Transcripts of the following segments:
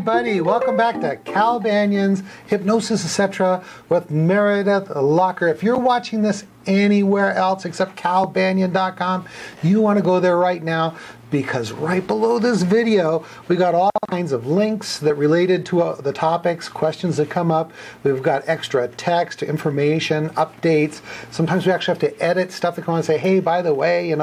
everybody. Welcome back to Cal Banyan's Hypnosis, etc. with Meredith Locker. If you're watching this anywhere else except calbanyan.com, you want to go there right now, because right below this video we got all kinds of links that related to the topics, questions that come up. We've got extra text, information, updates. Sometimes we actually have to edit stuff to come on and say, hey, by the way,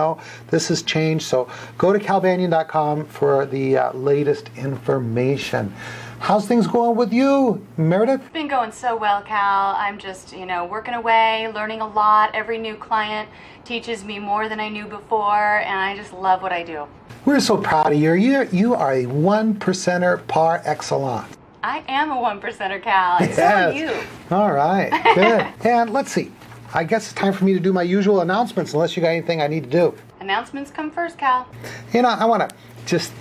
this has changed. So go to calbanyan.com for the latest information. How's things going with you, Meredith? It's been going so well, Cal. I'm just, working away, learning a lot. Every new client teaches me more than I knew before, and I just love what I do. We're so proud of you. You are a 1%er par excellence. I am a 1%er, Cal, and yes. so are you. All right, good. And let's see. I guess it's time for me to do my usual announcements, unless you got anything I need to do. Announcements come first, Cal. I want to just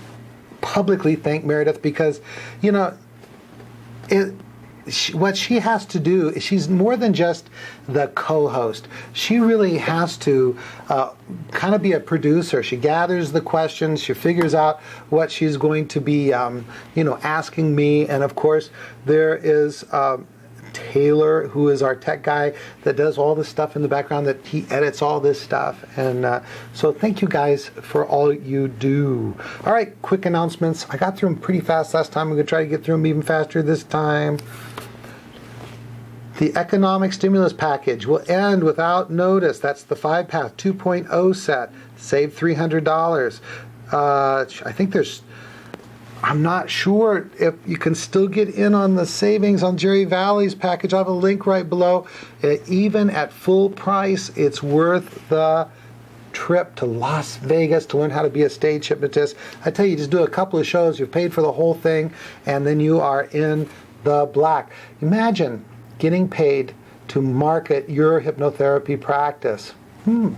publicly thank Meredith, because what she has to do is, she's more than just the co-host. She really has to kind of be a producer. She gathers the questions, she figures out what she's going to be asking me, and of course there is Taylor, who is our tech guy that does all the stuff in the background, that he edits all this stuff. And so thank you guys for all you do. All right, quick announcements. I got through them pretty fast last time. I'm going to try to get through them even faster this time. The economic stimulus package will end without notice. That's the 5-path 2.0 set. Save $300. I think I'm not sure if you can still get in on the savings on Jerry Valley's package. I have a link right below. Even at full price, it's worth the trip to Las Vegas to learn how to be a stage hypnotist. I tell you, just do a couple of shows, you've paid for the whole thing, and then you are in the black. Imagine getting paid to market your hypnotherapy practice.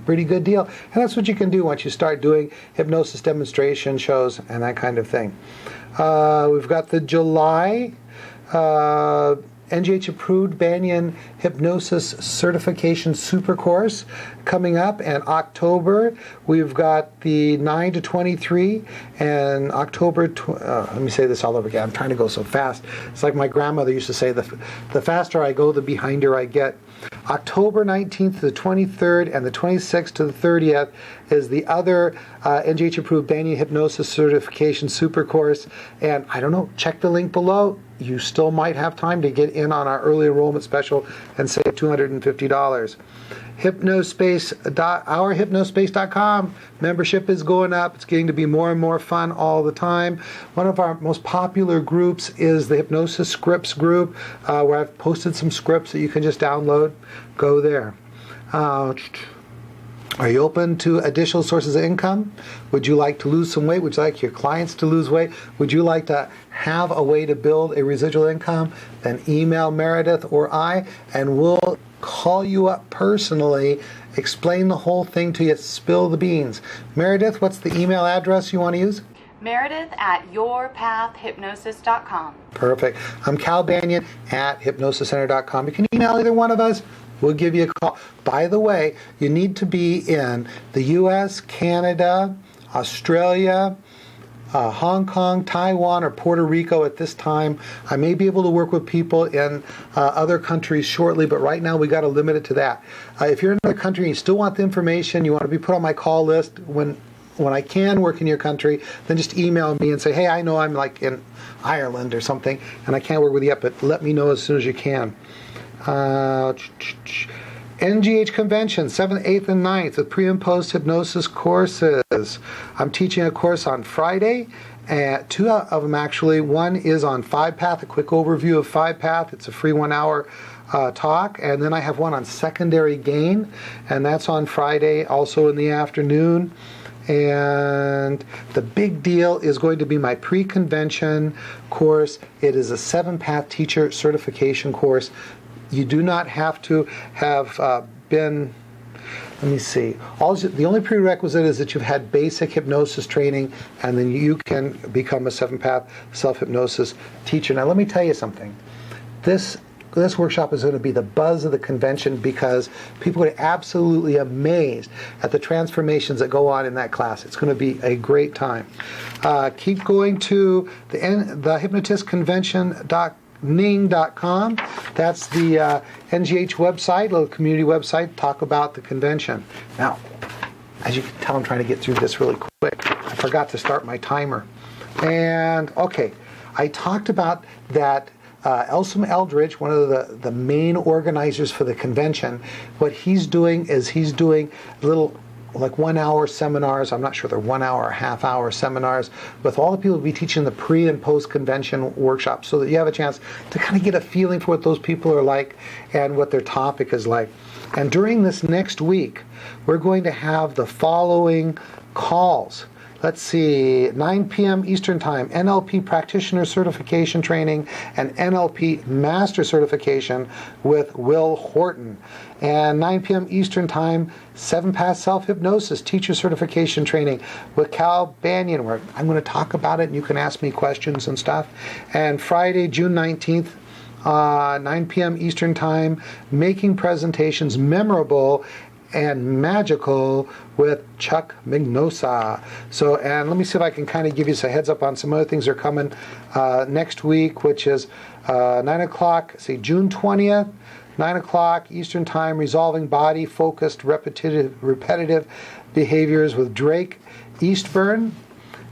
Pretty good deal. And that's what you can do once you start doing hypnosis demonstration shows and that kind of thing. We've got the July NGH approved Banyan Hypnosis Certification Super Course coming up. And October, we've got the 9 to 23, and October, let me say this all over again. I'm trying to go so fast. It's like my grandmother used to say, the faster I go, the behinder I get. October 19th to the 23rd and the 26th to the 30th is the other NGH approved Banyan Hypnosis Certification Super Course. And I don't know, check the link below. You still might have time to get in on our early enrollment special and save $250. Ourhypnospace.com membership is going up. It's getting to be more and more fun all the time. One of our most popular groups is the Hypnosis Scripts group, where I've posted some scripts that you can just download. Go there. Are you open to additional sources of income? Would you like to lose some weight? Would you like your clients to lose weight? Would you like to have a way to build a residual income? Then email Meredith or I, and we'll call you up personally, explain the whole thing to you, spill the beans. Meredith, what's the email address you want to use? Meredith@yourpathhypnosis.com. Perfect. I'm Cal Banyan at hypnosiscenter.com. You can email either one of us. We'll give you a call. By the way, you need to be in the U.S., Canada, Australia, Hong Kong, Taiwan, or Puerto Rico at this time. I may be able to work with people in other countries shortly, but right now we got to limit it to that. If you're in another country and you still want the information, you want to be put on my call list when I can work in your country, then just email me and say, hey, I know I'm like in Ireland or something, and I can't work with you yet, but let me know as soon as you can. NGH Convention, 7th, 8th, and 9th, with pre and post hypnosis courses. I'm teaching a course on Friday, and two of them actually. One is on 5-path, a quick overview of 5-path. It's a free 1-hour talk. And then I have one on secondary gain, and that's on Friday, also in the afternoon. And the big deal is going to be my pre-convention course. It is a 7-path teacher certification course. You do not have to have been, let me see, the only prerequisite is that you've had basic hypnosis training, and then you can become a 7-path self-hypnosis teacher. Now let me tell you something. This this workshop is going to be the buzz of the convention because people are absolutely amazed at the transformations that go on in that class. It's going to be a great time. Keep going to the hypnotistconvention.ning.com. That's the NGH website, little community website, talk about the convention. Now, as you can tell, I'm trying to get through this really quick. I forgot to start my timer. And, okay, I talked about that Elsom Eldridge, one of the main organizers for the convention, what he's doing is he's doing little like 1 hour seminars. I'm not sure they're 1 hour or half hour seminars with all the people who will be teaching the pre and post convention workshops so that you have a chance to kind of get a feeling for what those people are like and what their topic is like. And during this next week, we're going to have the following calls. Let's see, 9 p.m. Eastern Time, NLP Practitioner Certification Training and NLP Master Certification with Will Horton. And 9 p.m. Eastern Time, 7 Pass Self-Hypnosis Teacher Certification Training with Cal Banyan, where I'm going to talk about it and you can ask me questions and stuff. And Friday, June 19th, 9 p.m. Eastern Time, Making Presentations Memorable and Magical with Chuck Mignosa. So, and let me see if I can kind of give you some heads up on some other things that are coming next week, which is 9 o'clock, June 20th, 9 o'clock Eastern Time, Resolving Body-Focused Repetitive Behaviors with Drake Eastburn.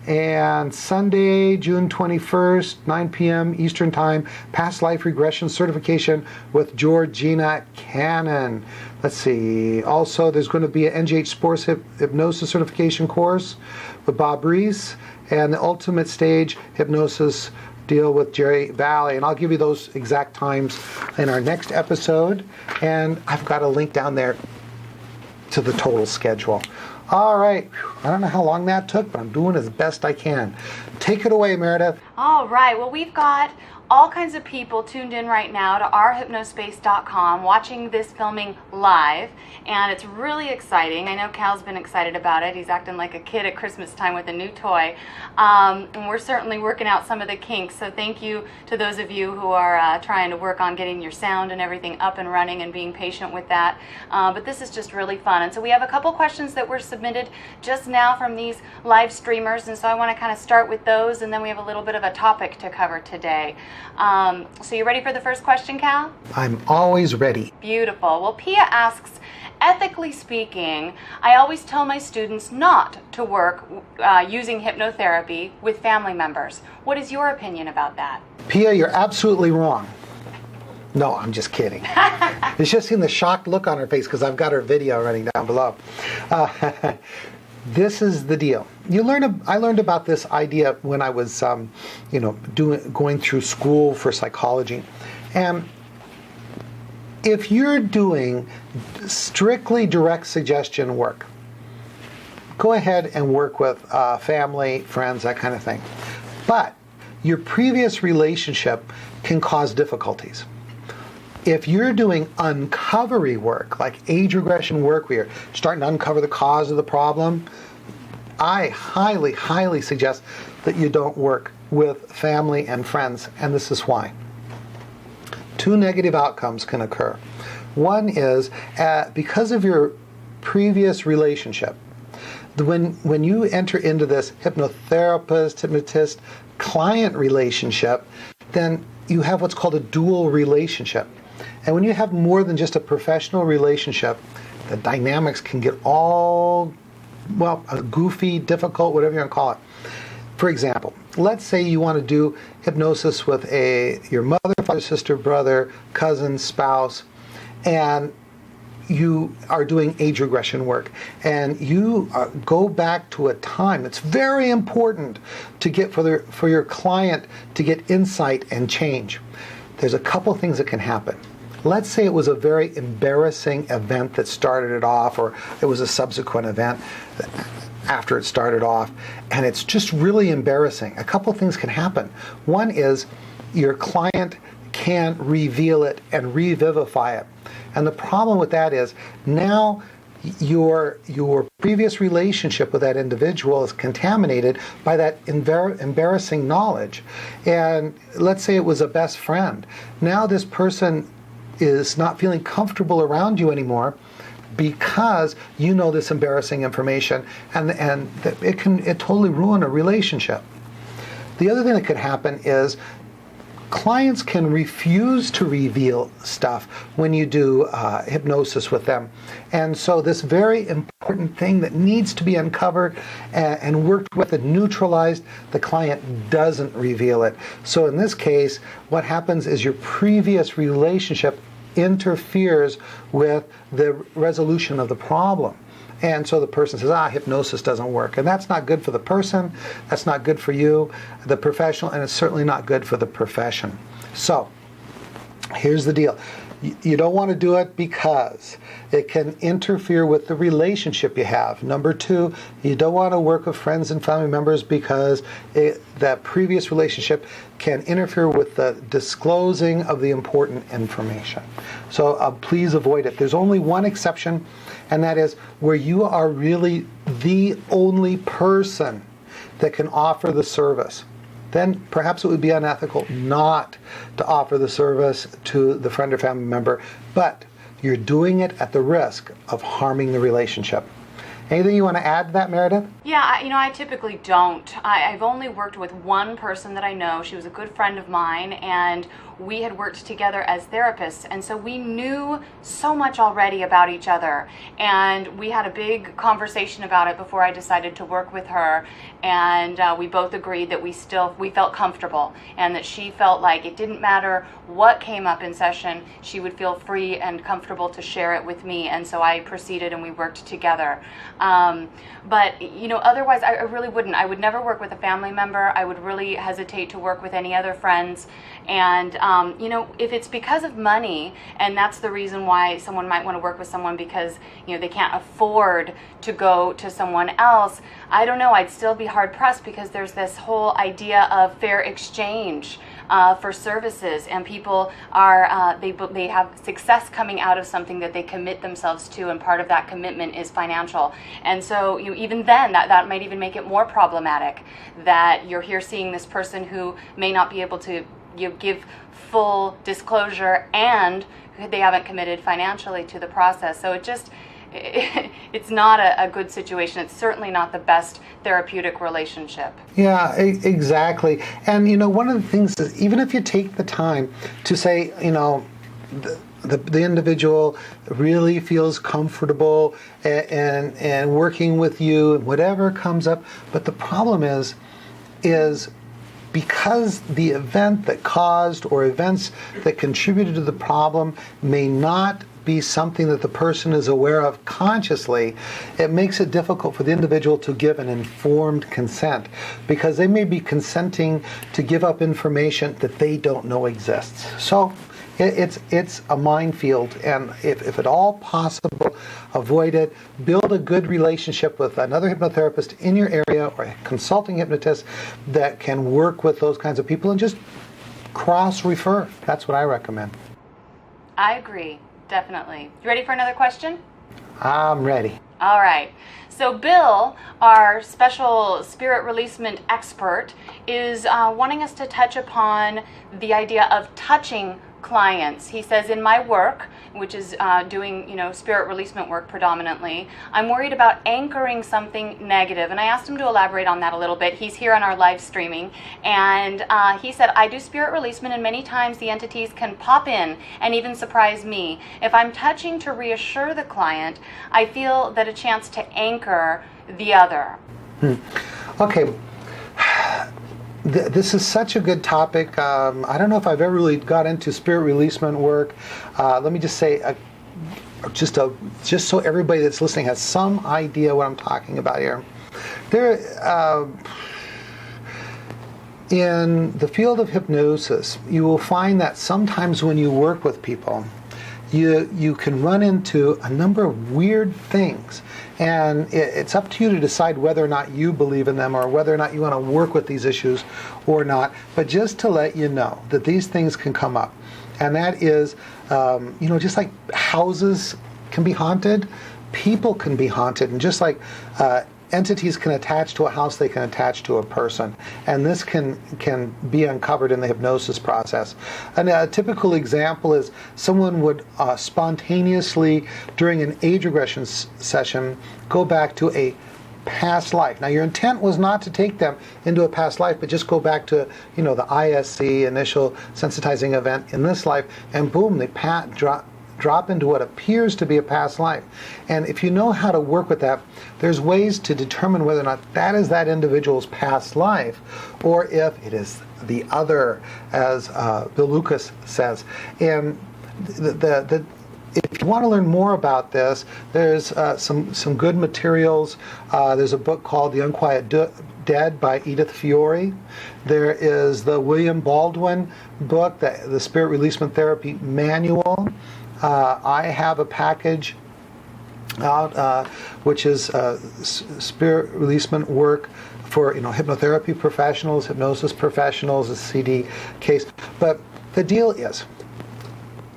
And Sunday, June 21st, 9 p.m. Eastern Time, Past Life Regression Certification with Georgina Cannon. Let's see. Also, there's going to be an NGH Sports Hypnosis Certification course with Bob Reese and the Ultimate Stage Hypnosis deal with Jerry Valley. And I'll give you those exact times in our next episode. And I've got a link down there to the total schedule. All right. I don't know how long that took, but I'm doing as best I can. Take it away, Meredith. All right. Well, we've got all kinds of people tuned in right now to ourhypnospace.com watching this filming live, and it's really exciting. I know Cal's been excited about it. He's acting like a kid at Christmas time with a new toy, and we're certainly working out some of the kinks, so thank you to those of you who are trying to work on getting your sound and everything up and running and being patient with that, but this is just really fun. And so we have a couple questions that were submitted just now from these live streamers, and so I want to kind of start with those, and then we have a little bit of a topic to cover today. So you ready for the first question, Cal? I'm always ready. Beautiful. Well, Pia asks, ethically speaking, I always tell my students not to work using hypnotherapy with family members. What is your opinion about that? Pia, you're absolutely wrong. No, I'm just kidding. It's just seen the shocked look on her face because I've got her video running down below. This is the deal. I learned about this idea when I was, going through school for psychology. And if you're doing strictly direct suggestion work, go ahead and work with family, friends, that kind of thing. But your previous relationship can cause difficulties. If you're doing uncovery work, like age regression work, where you're starting to uncover the cause of the problem, I highly, highly suggest that you don't work with family and friends, and this is why. 2 negative outcomes can occur. One is, because of your previous relationship, when you enter into this hypnotherapist, hypnotist, client relationship, then you have what's called a dual relationship. And when you have more than just a professional relationship, the dynamics can get all, goofy, difficult, whatever you want to call it. For example, let's say you want to do hypnosis with your mother, father, sister, brother, cousin, spouse, and you are doing age regression work, and you go back to a time that's very important to get for your client to get insight and change. There's a couple things that can happen. Let's say it was a very embarrassing event that started it off, or it was a subsequent event after it started off, and it's just really embarrassing. A couple things can happen. One is your client can reveal it and revivify it. And the problem with that is now your previous relationship with that individual is contaminated by that embarrassing knowledge. And let's say it was a best friend. Now this person is not feeling comfortable around you anymore because you know this embarrassing information, and it totally ruin a relationship. The other thing that could happen is clients can refuse to reveal stuff when you do hypnosis with them. And so this very important thing that needs to be uncovered and worked with and neutralized, the client doesn't reveal it. So in this case, what happens is your previous relationship interferes with the resolution of the problem. And so the person says, hypnosis doesn't work. And that's not good for the person, that's not good for you, the professional, and it's certainly not good for the profession. So, here's the deal. You don't want to do it because it can interfere with the relationship you have. Number two, you don't want to work with friends and family members because that previous relationship can interfere with the disclosing of the important information. So please avoid it. There's only one exception, and that is where you are really the only person that can offer the service. Then perhaps it would be unethical not to offer the service to the friend or family member, but you're doing it at the risk of harming the relationship. Anything you want to add to that, Meredith? Yeah, I typically don't. I've only worked with one person that I know. She was a good friend of mine, and we had worked together as therapists, and so we knew so much already about each other, and we had a big conversation about it before I decided to work with her, and we both agreed that we felt comfortable, and that she felt like it didn't matter what came up in session, she would feel free and comfortable to share it with me, and so I proceeded and we worked together. But otherwise I really wouldn't. I would never work with a family member. I would really hesitate to work with any other friends. And if it's because of money, and that's the reason why someone might want to work with someone because they can't afford to go to someone else, I don't know, I'd still be hard pressed because there's this whole idea of fair exchange for services, and people are they have success coming out of something that they commit themselves to, and part of that commitment is financial. And so even then that might even make it more problematic that you're here seeing this person who may not be able to give full disclosure, and they haven't committed financially to the process. So it's not a good situation. It's certainly not the best therapeutic relationship. Yeah, exactly. And one of the things is, even if you take the time to say, the individual really feels comfortable and working with you, whatever comes up, but the problem is because the event that caused or events that contributed to the problem may not be something that the person is aware of consciously, it makes it difficult for the individual to give an informed consent, because they may be consenting to give up information that they don't know exists. So it's a minefield, and if at all possible, avoid it. Build a good relationship with another hypnotherapist in your area or a consulting hypnotist that can work with those kinds of people, and just cross-refer. That's what I recommend. I agree. Definitely. You ready for another question? I'm ready. All right. So Bill, our special spirit releasement expert, is wanting us to touch upon the idea of touching clients. He says, in my work, which is doing spirit releasement work predominantly, I'm worried about anchoring something negative. And I asked him to elaborate on that a little bit. He's here on our live streaming, and he said, I do spirit releasement, and many times the entities can pop in and even surprise me. If I'm touching to reassure the client, I feel that a chance to anchor the other. Okay. This is such a good topic. I don't know if I've ever really got into spirit releasement work. Let me just say, just so everybody that's listening has some idea what I'm talking about here. In the field of hypnosis, you will find that sometimes when you work with people, you can run into a number of weird things, and it's up to you to decide whether or not you believe in them or whether or not you want to work with these issues or not. But just to let you know that these things can come up, and that is, just like houses can be haunted, people can be haunted, and just like entities can attach to a house, they can attach to a person. And this can be uncovered in the hypnosis process. And a typical example is someone would spontaneously, during an age regression session, go back to a past life. Now your intent was not to take them into a past life, but just go back to, the ISC, initial sensitizing event in this life, and boom, they drop into what appears to be a past life. And if you know how to work with that, there's ways to determine whether or not that is that individual's past life, or if it is the other, as Bill Lucas says. And if you want to learn more about this, there's some good materials. There's a book called The Unquiet Dead by Edith Fiore. There is the William Baldwin book, the Spirit Releasement Therapy Manual. I have a package out which is spirit releasement work for hypnotherapy professionals, hypnosis professionals, a CD case. But the deal is,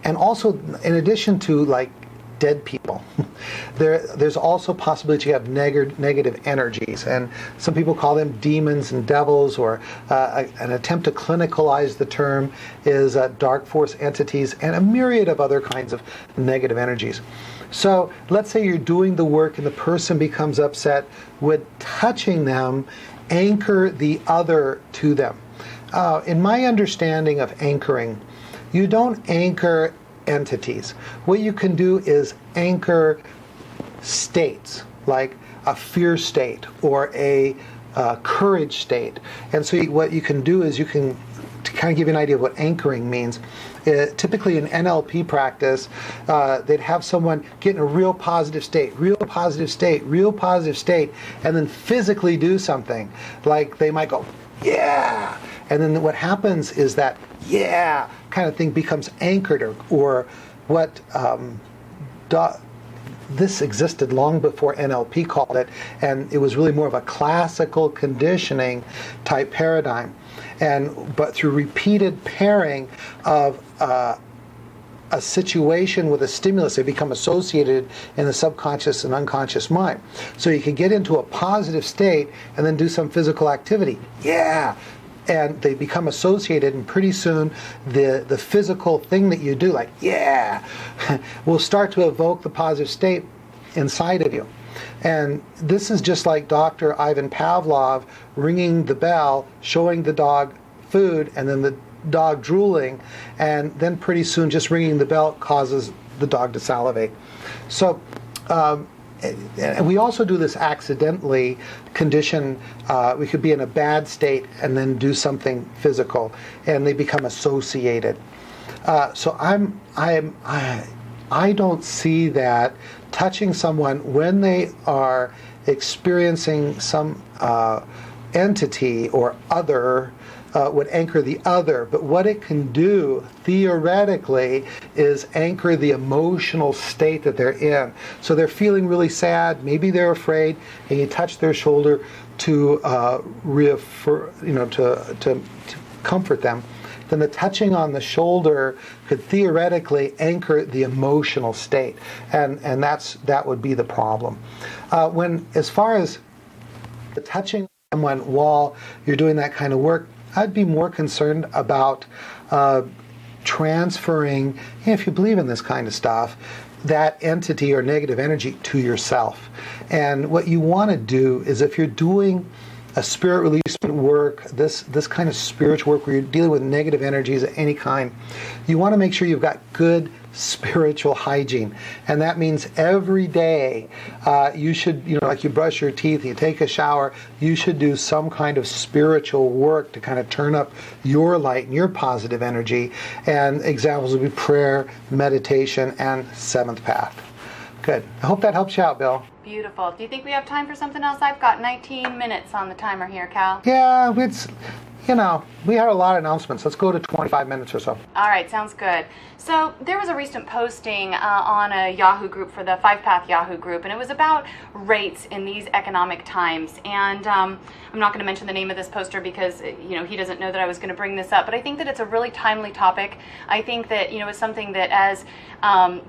and also in addition to like dead people, there's also possibility you have negative energies, and some people call them demons and devils, or an attempt to clinicalize the term is dark force entities, and a myriad of other kinds of negative energies. So let's say you're doing the work and the person becomes upset. With touching them, anchor the other to them. In my understanding of anchoring, you don't anchor entities. What you can do is anchor states, like a fear state or a courage state. And so what you can do is, you can, to kind of give you an idea of what anchoring means, typically in NLP practice, they'd have someone get in a real positive state, and then physically do something. Like they might go, yeah! And then what happens is that, yeah, kind of thing becomes anchored, or what this existed long before NLP called it, and it was really more of a classical conditioning type paradigm. But through repeated pairing of a situation with a stimulus, they become associated in the subconscious and unconscious mind. So you can get into a positive state and then do some physical activity. Yeah! And they become associated, and pretty soon the physical thing that you do, like, yeah, will start to evoke the positive state inside of you. And this is just like Dr. Ivan Pavlov ringing the bell, showing the dog food, and then the dog drooling, and then pretty soon just ringing the bell causes the dog to salivate. So and we also do this accidentally. Condition, we could be in a bad state and then do something physical, and they become associated. So I don't see that touching someone when they are experiencing some entity or other would anchor the other. But what it can do, theoretically, is anchor the emotional state that they're in. So they're feeling really sad, maybe they're afraid, and you touch their shoulder to to comfort them. Then the touching on the shoulder could theoretically anchor the emotional state, and that would be the problem. As far as the touching someone while you're doing that kind of work, I'd be more concerned about transferring, if you believe in this kind of stuff, that entity or negative energy to yourself. And what you want to do is, if you're doing a spirit releasement work, this kind of spiritual work where you're dealing with negative energies of any kind, you want to make sure you've got good spiritual hygiene. And that means every day you should, like you brush your teeth, you take a shower, you should do some kind of spiritual work to kind of turn up your light and your positive energy. And examples would be prayer, meditation, and seventh path. Good. I hope that helps you out, Bill. Beautiful. Do you think we have time for something else? I've got 19 minutes on the timer here, Cal. Yeah, we had a lot of announcements. Let's go to 25 minutes or so. All right, sounds good. So there was a recent posting on a Yahoo group for the 5-Path Yahoo group, and it was about rates in these economic times. And I'm not going to mention the name of this poster because he doesn't know that I was going to bring this up, but I think that it's a really timely topic. I think that it's something that as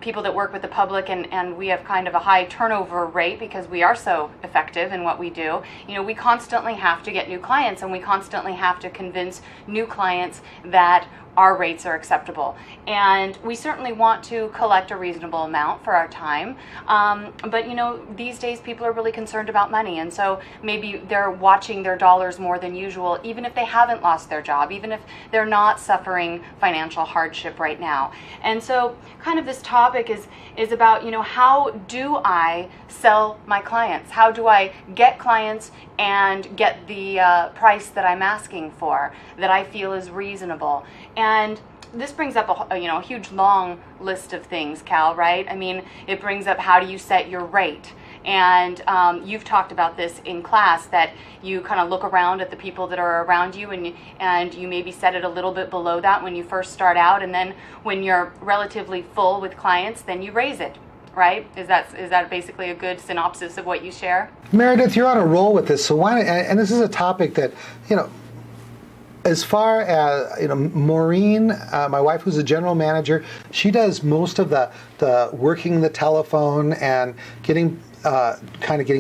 people that work with the public and we have kind of a high turnover rate because we are so effective in what we do, we constantly have to get new clients, and we constantly have to convince new clients that our rates are acceptable. And we certainly want to collect a reasonable amount for our time. But these days people are really concerned about money. And so maybe they're watching their dollars more than usual, even if they haven't lost their job, even if they're not suffering financial hardship right now. And so kind of this topic is about, how do I sell my clients? How do I get clients and get the price that I'm asking for, that I feel is reasonable? And this brings up a huge long list of things, Cal, right? I mean, it brings up how do you set your rate? And you've talked about this in class, that you kind of look around at the people that are around you, and you maybe set it a little bit below that when you first start out, and then when you're relatively full with clients, then you raise it. Right? Is that basically a good synopsis of what you share? Meredith, you're on a roll with this. So why? And this is a topic that, as far as Maureen, my wife, who's a general manager, she does most of the working the telephone and getting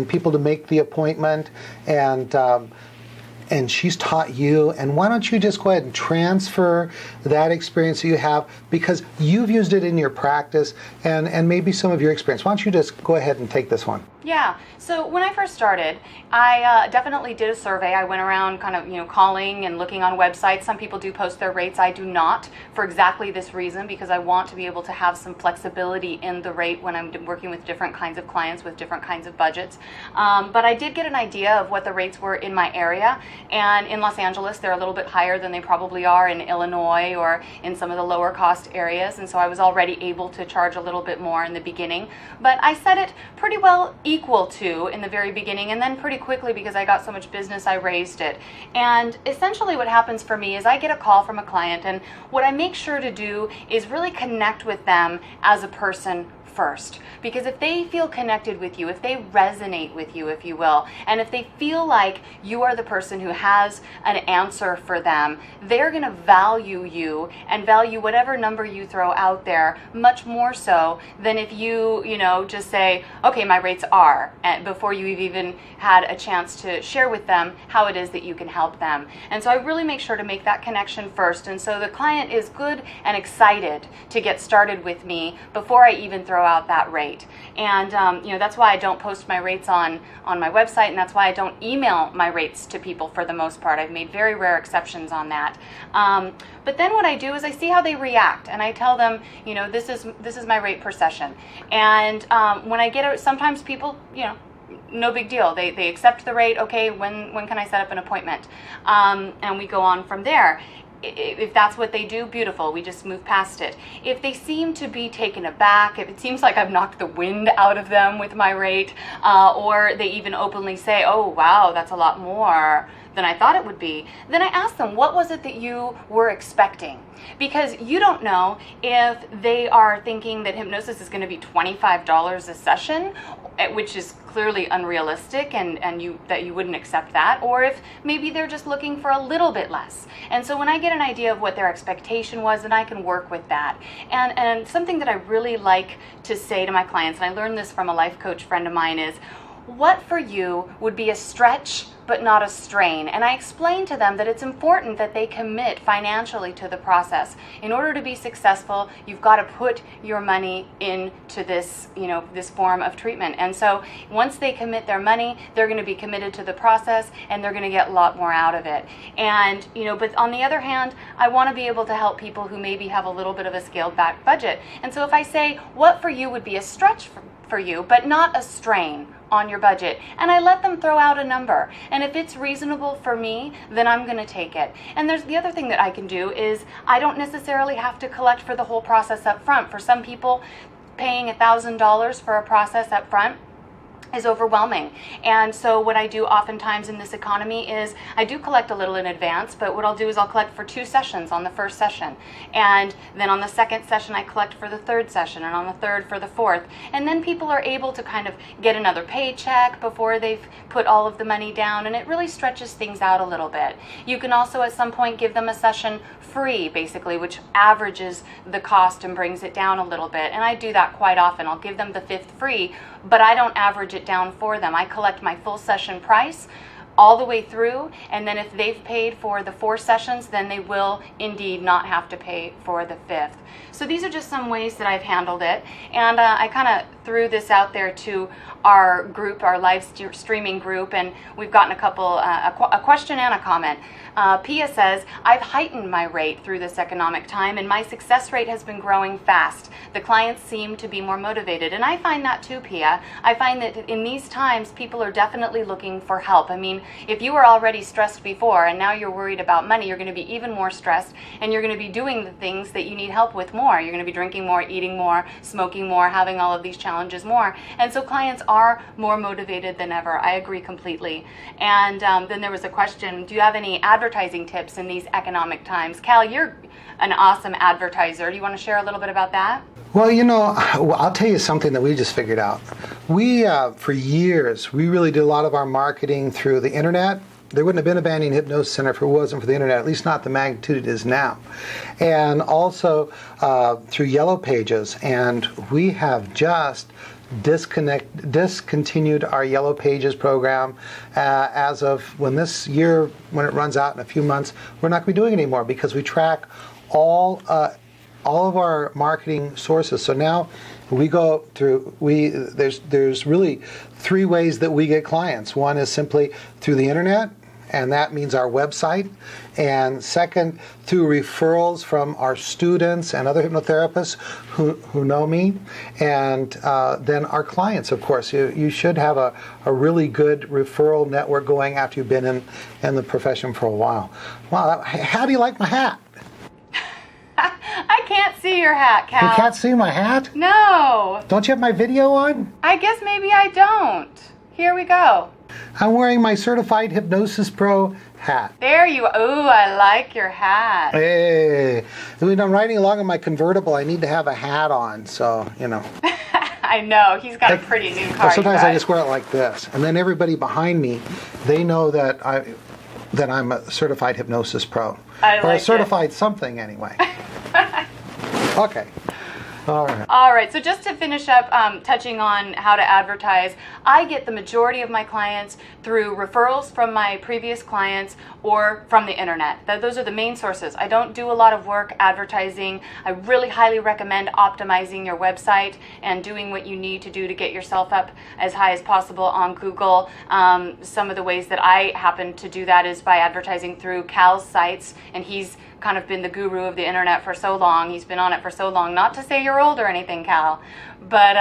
people to make the appointment, and she's taught you. And why don't you just go ahead and transfer that experience that you have, because you've used it in your practice and maybe some of your experience. Why don't you just go ahead and take this one? Yeah. So when I first started, I definitely did a survey. I went around kind of, calling and looking on websites. Some people do post their rates. I do not, for exactly this reason, because I want to be able to have some flexibility in the rate when I'm working with different kinds of clients with different kinds of budgets. But I did get an idea of what the rates were in my area. And in Los Angeles, they're a little bit higher than they probably are in Illinois or in some of the lower cost areas. And so I was already able to charge a little bit more in the beginning. But I set it pretty well equal to in the very beginning, and then pretty quickly, because I got so much business, I raised it. And essentially what happens for me is I get a call from a client, and what I make sure to do is really connect with them as a person first. Because if they feel connected with you, if they resonate with you, if you will, and if they feel like you are the person who has an answer for them, they're going to value you and value whatever number you throw out there much more so than if you just say, okay, my rates are, and before you've even had a chance to share with them how it is that you can help them. And so I really make sure to make that connection first. And so the client is good and excited to get started with me before I even throw out that rate. And that's why I don't post my rates on my website, and that's why I don't email my rates to people for the most part. I've made very rare exceptions on that. But then what I do is I see how they react, and I tell them, this is my rate per session. And when I get it, sometimes people, no big deal. They accept the rate. Okay, when can I set up an appointment? And we go on from there. If that's what they do, beautiful. We just move past it. If they seem to be taken aback, if it seems like I've knocked the wind out of them with my rate, or they even openly say, oh, wow, that's a lot more than I thought it would be, then I ask them, what was it that you were expecting? Because you don't know if they are thinking that hypnosis is going to be $25 a session, which is clearly unrealistic, and that you wouldn't accept that, or if maybe they're just looking for a little bit less. And so when I get an idea of what their expectation was, then I can work with that. And something that I really like to say to my clients, and I learned this from a life coach friend of mine, is, what for you would be a stretch but not a strain? And I explain to them that it's important that they commit financially to the process. In order to be successful, you've got to put your money into this, this form of treatment. And so once they commit their money, they're going to be committed to the process, and they're going to get a lot more out of it. And, but on the other hand, I want to be able to help people who maybe have a little bit of a scaled back budget. And so if I say, what for you would be a stretch for you, but not a strain on your budget, and I let them throw out a number, and if it's reasonable for me, then I'm going to take it. And there's the other thing that I can do is I don't necessarily have to collect for the whole process up front. For some people, paying $1,000 for a process up front is overwhelming. And so what I do oftentimes in this economy is I do collect a little in advance, but what I'll do is I'll collect for 2 sessions on the first session. And then on the second session, I collect for the third session, and on the third for the fourth. And then people are able to kind of get another paycheck before they've put all of the money down, and it really stretches things out a little bit. You can also at some point give them a session free, basically, which averages the cost and brings it down a little bit. And I do that quite often. I'll give them the 5th free, but I don't average it down for them. I collect my full session price all the way through, and then if they've paid for the 4 sessions, then they will indeed not have to pay for the 5th. So these are just some ways that I've handled it, and I kind of threw this out there to our group, our live streaming group, and we've gotten a question and a comment. Pia says, I've heightened my rate through this economic time, and my success rate has been growing fast. The clients seem to be more motivated, and I find that too, Pia. I find that in these times, people are definitely looking for help. I mean, if you were already stressed before and now you're worried about money, you're going to be even more stressed, and you're going to be doing the things that you need help with more. You're going to be drinking more, eating more, smoking more, having all of these challenges more. And so clients are more motivated than ever. I agree completely. And then there was a question, do you have any advertising tips in these economic times? Cal, you're an awesome advertiser. Do you want to share a little bit about that? Well, I'll tell you something that we just figured out. We, for years, we really did a lot of our marketing through the internet. There wouldn't have been a Banyan Hypnosis Center if it wasn't for the internet, at least not the magnitude it is now. And also through Yellow Pages. And we have just discontinued our Yellow Pages program as of when it runs out in a few months. We're not going to be doing it anymore because we track all of our marketing sources. So now we go through, there's really 3 ways that we get clients. One is simply through the internet, and that means our website. And second, through referrals from our students and other hypnotherapists who know me. And then our clients, of course. You should have a really good referral network going after you've been in the profession for a while. Wow, how do you like my hat? I can't see your hat, Cal. You can't see my hat? No. Don't you have my video on? I guess maybe I don't. Here we go. I'm wearing my Certified Hypnosis Pro hat. There you are. Ooh, I like your hat. Hey, when I'm riding along in my convertible, I need to have a hat on, so, I know. He's got a pretty new car. Sometimes I just wear it like this. And then everybody behind me, they know that I'm a Certified Hypnosis Pro. Or a certified something, anyway. Okay. All right, so just to finish up touching on how to advertise, I get the majority of my clients through referrals from my previous clients or from the internet. Those are the main sources. I don't do a lot of work advertising. I really highly recommend optimizing your website and doing what you need to do to get yourself up as high as possible on Google. Some of the ways that I happen to do that is by advertising through Cal's sites, and he's kind of been the guru of the internet for so long. He's been on it for so long. Not to say you're old or anything, Cal, but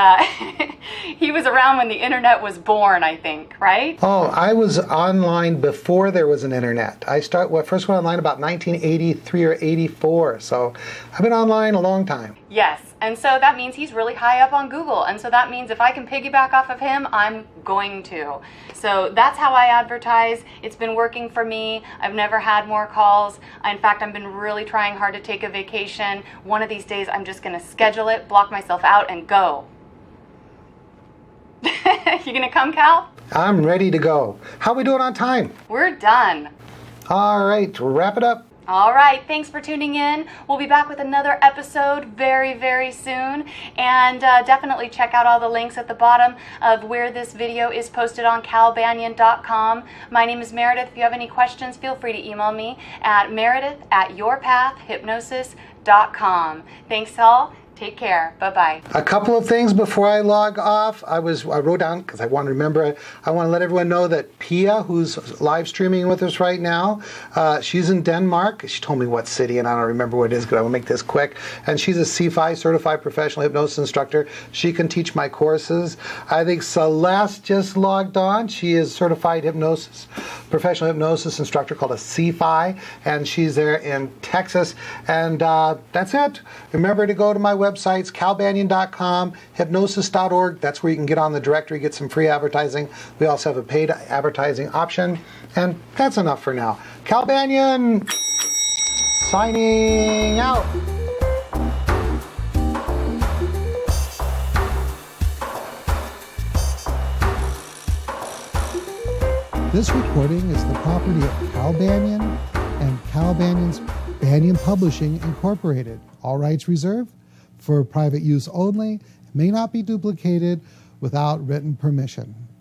he was around when the internet was born, I think, right? Oh, I was online before there was an internet. I first went online about 1983 or 84, so I've been online a long time. Yes, and so that means he's really high up on Google, and so that means if I can piggyback off of him, I'm going to. So that's how I advertise. It's been working for me. I've never had more calls. In fact, I've been really trying hard to take a vacation. One of these days, I'm just going to schedule it, block myself out, and go. You gonna come, Cal? I'm ready to go. How are we doing on time? We're done. All right, we'll wrap it up. All right, thanks for tuning in. We'll be back with another episode very, very soon. And definitely check out all the links at the bottom of where this video is posted on calbanyan.com. My name is Meredith. If you have any questions, feel free to email me at meredith@yourpathhypnosis.com. Thanks all. Take care. Bye-bye. A couple of things before I log off. I wrote down, because I want to remember it, I want to let everyone know that Pia, who's live streaming with us right now, she's in Denmark. She told me what city, and I don't remember what it is, but I will make this quick. And she's a C5 certified professional hypnosis instructor. She can teach my courses. I think Celeste just logged on. She is certified professional hypnosis instructor called a C5, and she's there in Texas. And that's it. Remember to go to my website, websites, calbanyan.com, hypnosis.org. That's where you can get on the directory, get some free advertising. We also have a paid advertising option. And that's enough for now. Cal Banyan, signing out. This recording is the property of Cal Banyan and Cal Banyan's Banyan Publishing Incorporated. All rights reserved for private use only. May not be duplicated without written permission.